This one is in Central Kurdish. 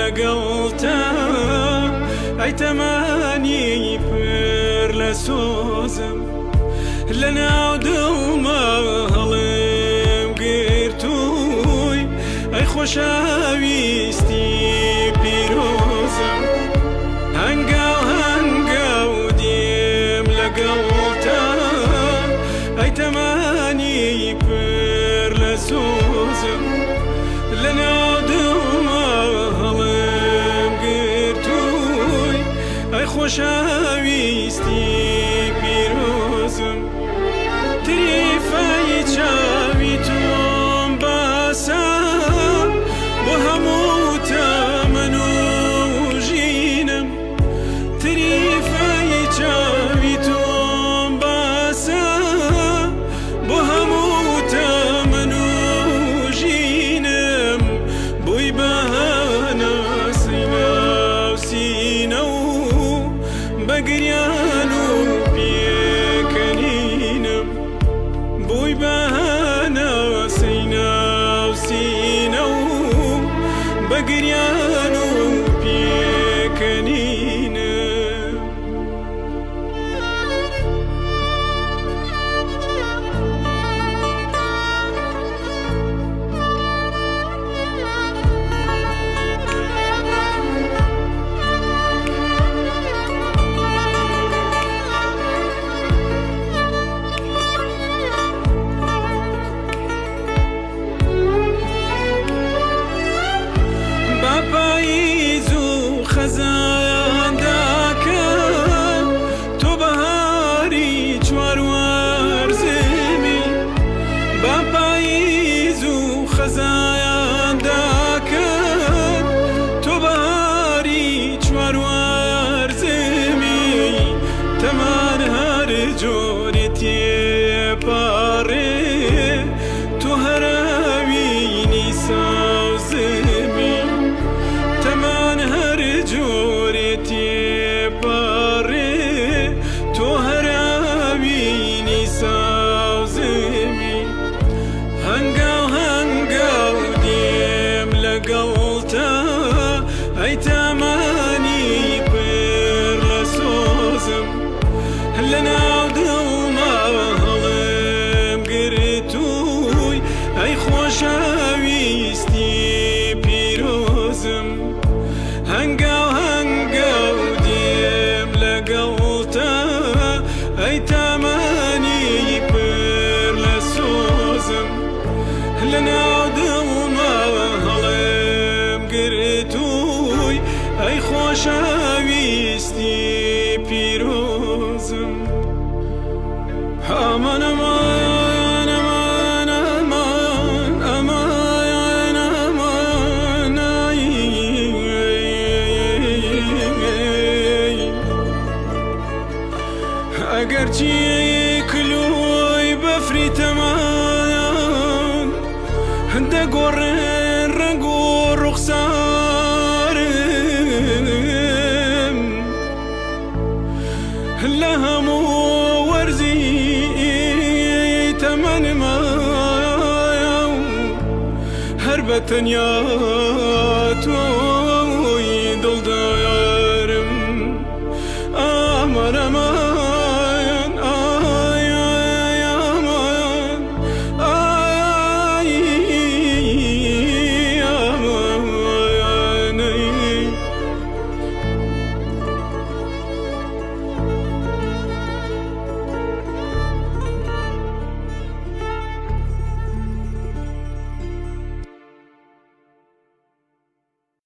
لەگەڵتە ئەی تەمەنی پر لە سۆزم لە ناو دڵمە هەڵم گرتووی ئەی خۆشەویستی پیرۆزم هەنگاو هەنگاو دێم لەگەڵتە ئەی تەمەنی پر لە سۆزم لە ناو دڵمە هەڵم گرتووی ئەی خۆشەویستی پیرۆزم تریفەی چاوی تۆم باسە بۆ هەموو تەمەن و ژینم تریفەی چاوی تۆم باسە بۆ هەموو تەمەن و ژینم بووی بەهانە سینە و سینە و بەگریان و پێکەنینم بووی بەهانە سینە و سینە و بەگریان و پێکەنینم پاییز و خەزایەنداکەم تۆ بەهاری چواروەرزمی با پاییز و خەزایەنداکەم تۆ بەهاری چواروەرزمی تەمان هەر جۆرێ تێپەڕێ تۆ هەراوینی سەوزمی تەمان هەر جۆرێ تێپەڕێ تۆ هەراوینی سەوزمی هەنگاو هەنگاو دێم لەگەڵتە ئەی تەمەنی پر لە سۆزم لە ناو دڵمە هەڵم گرتووی ئەی خۆشەویستی پیرۆزم هەنگاو هەنگاو دێم لەگەڵتە ئەی تەمەنی پر لە سۆزم لە ناو دڵمە هەڵم گرتووی ئەی خۆشەویستی پیرۆزم ئەمان ئەمان ئەمان ئەمان ئەمان ئەگەرچی کلوی بەفری تەمان دەگۆڕێن ڕەنگ و ڕوخسارم لە هەموو وەرزی تەمەنمە هەر بەتەنیا